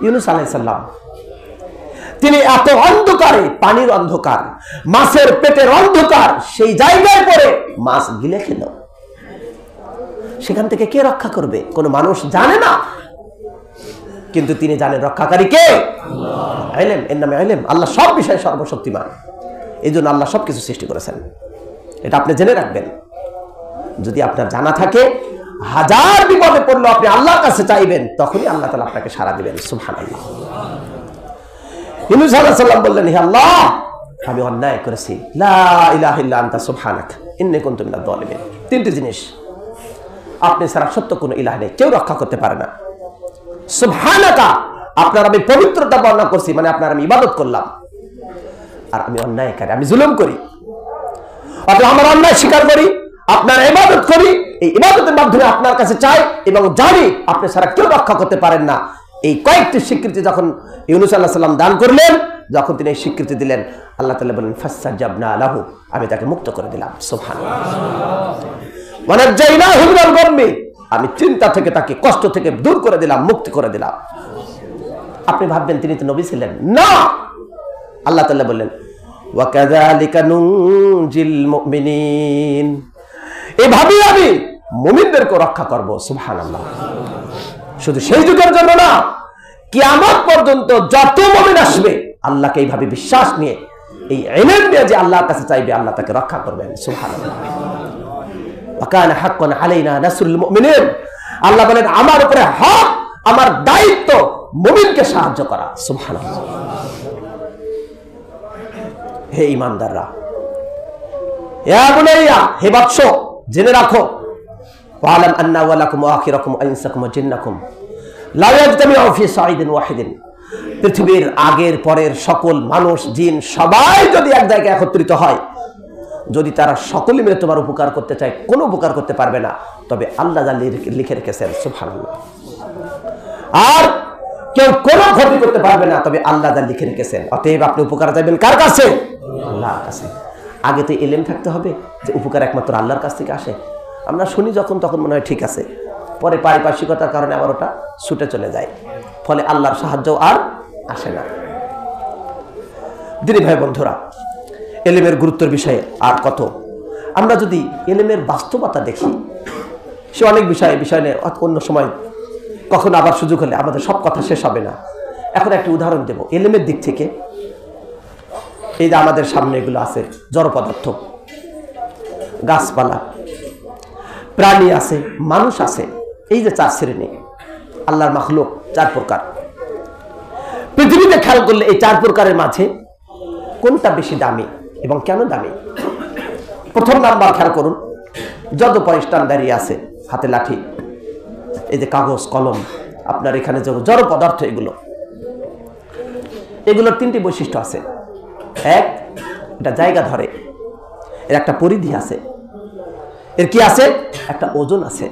ইউনূস আলাইহিস সালাম, তিনি এত অন্ধকারে, পানির অন্ধকার, মাছের পেটের অন্ধকার, সেই জায়গায় পড়ে মাছ গিলে খেল। সেখান থেকে কে রক্ষা করবে? কোন মানুষ জানে না, কিন্তু তিনি জানেন রক্ষাকারী কে? ইলম, এর নামে ইলম। আল্লাহ সব বিষয়ে সর্বশক্তিমান, এই জন্য আল্লাহ সবকিছু সৃষ্টি করেছেন। এটা আপনি জেনে রাখবেন। যদি আপনার জানা থাকে, হাজার বিপদে পড়লো আপনি আল্লাহর কাছে চাইবেন, তখনই আল্লাহ তাআলা আপনাকে সাড়া দিবেন। সুবহানাল্লাহ। ইউনূস আলাইহিস সালাম বললেন, হে আল্লাহ, আমি অন্যায় করেছি, লা ইলাহা ইল্লা আনতা সুবহানাকা ইন্নী কুনতু মিনাজ জালিমিন। তিনটি জিনিস, আপনি ছাড়া সত্য কোনো ইলাহ নেই, কেউ রক্ষা করতে পারে না। সুবহানাকা, আপনার আমি পবিত্রতা বর্ণনা করছি, মানে আপনার আমি ইবাদত করলাম, আর আমি অন্যায়কারী, আমি জুলুম করি। অথবা আমার অন্যায় স্বীকার করি, আপনার ইবাদত করি, এই ইবাদতের মাধ্যমে আপনার কাছে চাই এবং জানি আপনি ছাড়া কেউ রক্ষা করতে পারেন না। এই কয়েকটি স্বীকৃতি যখন ইউনূস আলাইহিস সালাম দান করলেন, যখন তিনি এই স্বীকৃতি দিলেন, আল্লাহ তাআলা বলেন, ফাসতাজাবনা লাহু, আমি তাকে মুক্ত করে দিলাম। সুবহানাল্লাহ। ওয়ানাজ্জাইনাহু মিনাল গাম্মি, আমি চিন্তা থেকে, তাকে কষ্ট থেকে দূর করে দিলাম, মুক্তি করে দিলাম। আপনি ভাববেন তিনি তো নবী ছিলেন না। আল্লাহ তাআলা বললেন, ওয়া কাযালিকা নুনজিল মুমিনিন, এভাবেই আমি মুমিনদেরকে রক্ষা করব। সুবহানাল্লাহ। শুধু সেই যুগের জন্য না, কিয়ামত পর্যন্ত যত মুমিন আসবে, আল্লাহকে এইভাবে বিশ্বাস নিয়ে, এই ইলম নিয়ে যে আল্লাহর কাছে চাইবে, আল্লাহ তাকে রক্ষা করবেন। সুবহানাল্লাহ। ওয়া কানা হাক্কান আলাইনা নাসরুল মুমিনিন, আল্লাহ বলেন আমার উপরে হক, আমার দায়িত্ব মুমিনকে সাহায্য করা। সুবহানাল্লাহ। হে ঈমানদাররা, ইয়া বুনাইয়া, হে বৎস, জেনে রাখো, ওয়ালাম আন্না ওয়ালাকুম ওয়া আখিরাকুম ওয়া ইনসাকুম ওয়া জিন্নাকুম লা ইয়াজতামিউ ফি সাঈদিন ওয়াহিদিন। পৃথিবীর আগের পরের সকল মানুষ, জিন সবাই যদি এক জায়গায় একত্রিত হয়, যদি তারা সকলে মিলে তোমার উপকার করতে চায়, কোনো উপকার করতে পারবে না, তবে আল্লাহ যা লিখে রেখেছেন। সুবহানাল্লাহ। আর কেউ কোনো ক্ষতি করতে পারবে না, তবে আল্লাহ যা লিখে রেখেছেন। অতএব আপনি উপকার চাইবেন কার কাছে? আল্লাহর কাছে। আগে তো ইলম থাকতে হবে যে উপকার একমাত্র আল্লাহর কাছ থেকে আসে। আমরা শুনি যখন, তখন মনে হয় ঠিক আছে, পরে পারিপার্শ্বিকতার কারণে আবার ওটা ছুটে চলে যায়, ফলে আল্লাহর সাহায্য আর আসে না। দিনী ভাই বন্ধুরা, ইলমের গুরুত্বের বিষয়ে আর কত, আমরা যদি ইলমের বাস্তবতা দেখি, সে অনেক বিষয় নিয়ে অন্য সময় কখনো আবার সুযোগ হলে, আমাদের সব কথা শেষ হবে না। এখন একটা উদাহরণ দেব ইলমের দিক থেকে। এই যে আমাদের সামনে এগুলো আছে, জড় পদার্থ, গাছপালা, প্রাণী আছে, মানুষ আছে, এই যে চার শ্রেণী, আল্লাহর মাখলুক চার প্রকার। পৃথিবীতে খেয়াল করলে এই চার প্রকারের মাঝে কোনটা বেশি দামি এবং কেন দামি? প্রথম নাম্বার খেয়াল করুন, যত পরিষ্টান দাঁড়িয়ে আছে, হাতে লাঠি, এই যে কাগজ কলম, আপনার এখানে যে জড় পদার্থ, এগুলোর তিনটি বৈশিষ্ট্য আছে। এক, এটা জায়গা ধরে, এর একটা পরিধি আছে, এর কি আছে? একটা ওজন আছে।